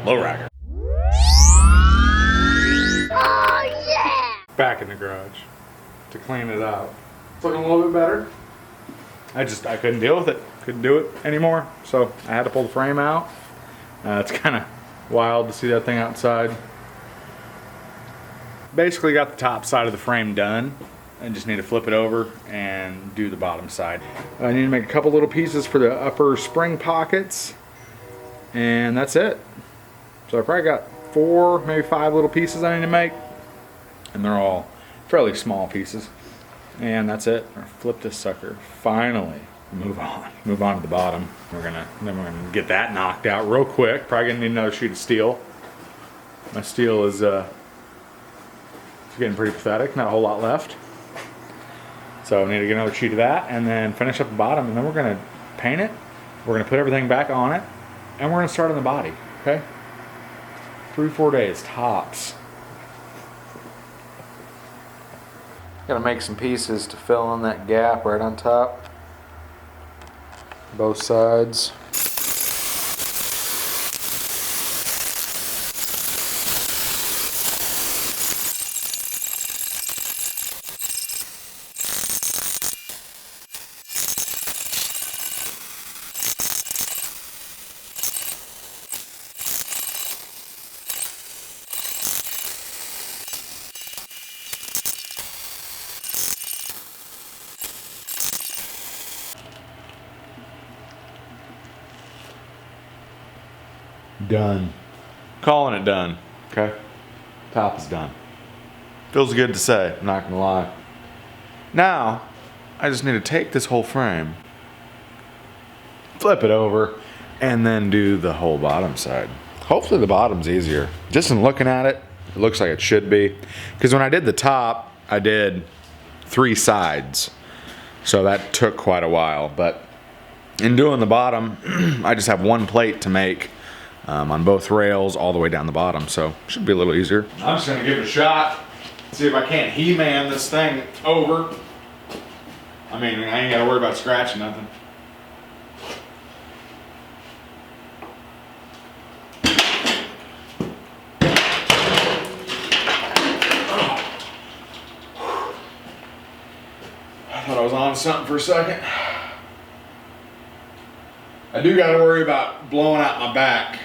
Lowrider. Oh yeah! Back in the garage to clean it out. It's looking a little bit better. I couldn't deal with it. Couldn't do it anymore. So I had to pull the frame out. It's kind of wild to see that thing outside. Basically got the top side of the frame done. I just need to flip it over and do the bottom side. I need to make a couple little pieces for the upper spring pockets. And that's it. So I probably got 4, maybe 5 little pieces I need to make. And they're all fairly small pieces. And that's it. We're gonna flip this sucker. Finally, move on to the bottom. Then we're gonna get that knocked out real quick. Probably gonna need another sheet of steel. My steel is getting pretty pathetic. Not a whole lot left. So I need to get another sheet of that and then finish up the bottom. And then we're gonna paint it. We're gonna put everything back on it, and we're gonna start on the body. Okay. 3-4 days tops. Gotta make some pieces to fill in that gap right on top. Both sides. Done. Calling it done. Okay. Top is done. Feels good to say, I'm not gonna lie. Now, I just need to take this whole frame, flip it over, and then do the whole bottom side. Hopefully the bottom's easier. Just in looking at it, it looks like it should be. Because when I did the top, I did 3 sides. So that took quite a while. But in doing the bottom, I just have 1 plate to make. On both rails all the way down the bottom, so should be a little easier. I'm just gonna give it a shot, see if I can't He-Man this thing over. I mean, I ain't gotta worry about scratching nothing. I thought I was on something for a second. I do gotta worry about blowing out my back.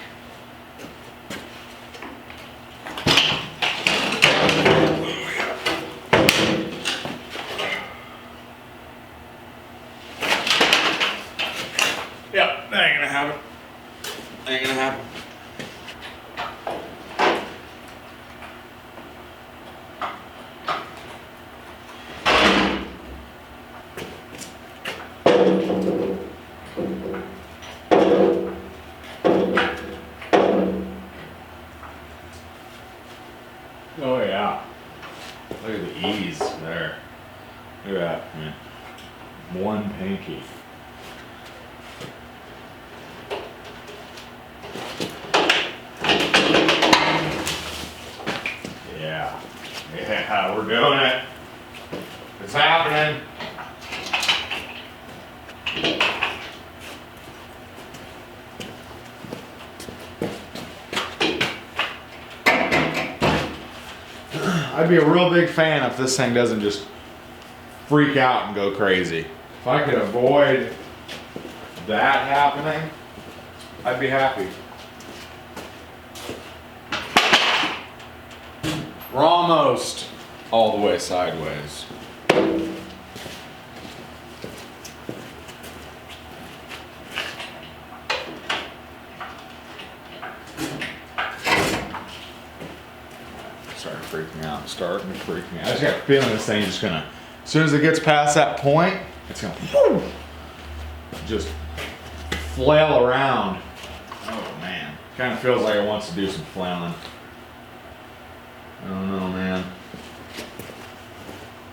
Yep, that ain't gonna happen. Ain't gonna happen. Oh yeah. Look at the ease there. Look at that, man. 1 pinky. Yeah, we're doing it. It's happening. I'd be a real big fan if this thing doesn't just freak out and go crazy. If I could avoid that happening, I'd be happy. We're almost all the way sideways. Starting to freak me out. I just got a feeling this thing is just gonna, as soon as it gets past that point, it's gonna just flail around. Oh man, kind of feels like it wants to do some flailing. I don't know, man.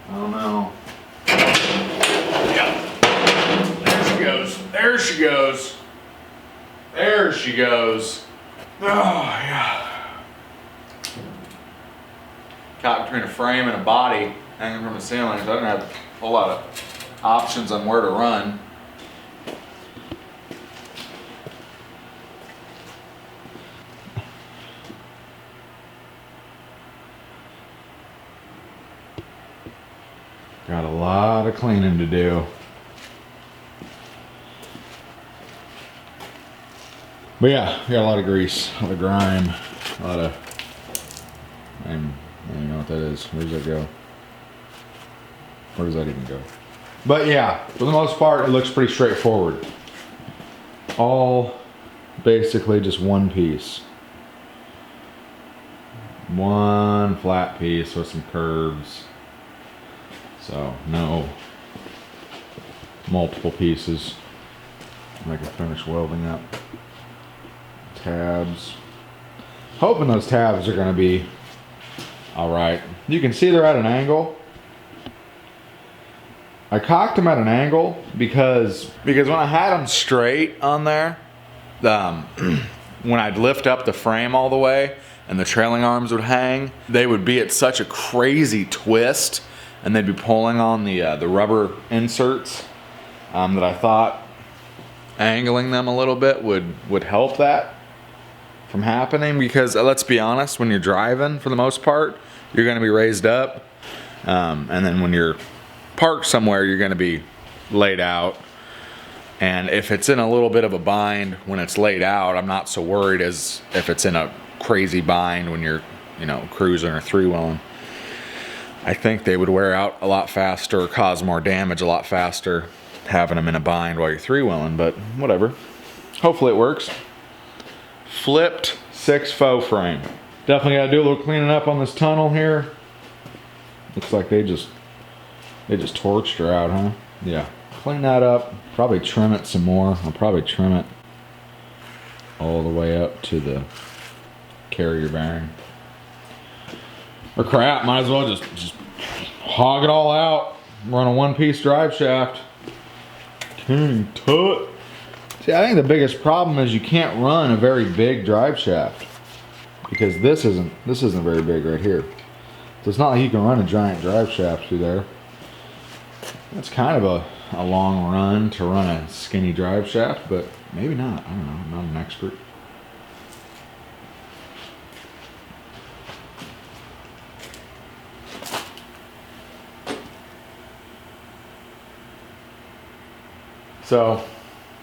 I don't know. Yep. There she goes. There she goes. There she goes. Oh yeah. Caught between a frame and a body hanging from the ceiling, so I don't have a whole lot of options on where to run. Got a lot of cleaning to do. But yeah, got a lot of grease, a lot of grime, a lot of, I don't even know what that is. Where does that go? Where does that even go? But yeah, for the most part, it looks pretty straightforward. All basically just one piece. One flat piece with some curves. So no multiple pieces. I can finish welding up. Tabs. Hoping those tabs are going to be alright. You can see they're at an angle. I cocked them at an angle because when I had them straight on there, when I'd lift up the frame all the way and the trailing arms would hang, they would be at such a crazy twist, and they'd be pulling on the rubber inserts that I thought angling them a little bit would help that from happening. Because let's be honest, when you're driving, for the most part, you're going to be raised up, and then when you're parked somewhere, you're going to be laid out. And if it's in a little bit of a bind when it's laid out, I'm not so worried as if it's in a crazy bind when you're, cruising or three-wheeling. I think they would wear out a lot faster or cause more damage a lot faster having them in a bind while you're three-wheeling, but whatever. Hopefully it works. Flipped 6 faux frame. Definitely got to do a little cleaning up on this tunnel here. Looks like they just torched her out, huh? Yeah. Clean that up. Probably trim it some more. I'll probably trim it all the way up to the carrier bearing. Or crap, might as well just hog it all out. Run a one-piece drive shaft. King Tut. See, I think the biggest problem is you can't run a very big drive shaft, because this isn't very big right here. So it's not like you can run a giant drive shaft through there. That's kind of a long run to run a skinny drive shaft, but maybe not. I don't know. I'm not an expert. So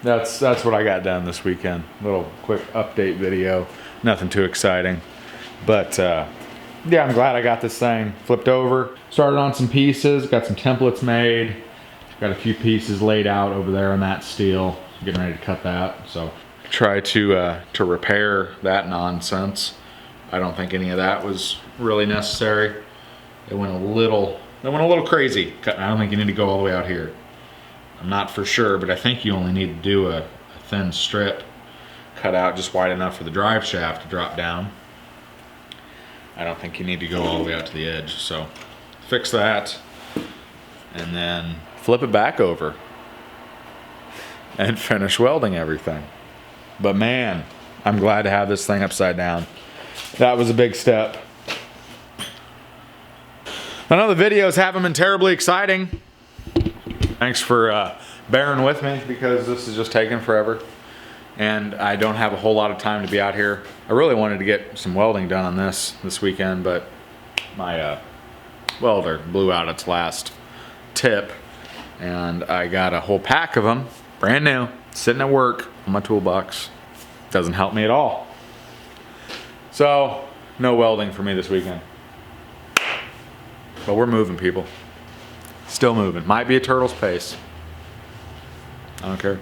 that's what I got done this weekend. Little quick update video. Nothing too exciting, but yeah, I'm glad I got this thing flipped over. Started on some pieces, got some templates made. Got a few pieces laid out over there on that steel. Getting ready to cut that. So try to repair that nonsense. I don't think any of that was really necessary. It went a little crazy. I don't think you need to go all the way out here. I'm not for sure, but I think you only need to do a thin strip cut out just wide enough for the drive shaft to drop down. I don't think you need to go all the way out to the edge. So fix that and then flip it back over and finish welding everything. But man, I'm glad to have this thing upside down. That was a big step. I know the videos haven't been terribly exciting. Thanks for bearing with me, because this is just taking forever. And I don't have a whole lot of time to be out here. I really wanted to get some welding done on this weekend, but my welder blew out its last tip. And I got a whole pack of them, brand new, sitting at work on my toolbox. Doesn't help me at all. So, no welding for me this weekend. But we're moving, people. Still moving. Might be a turtle's pace. I don't care.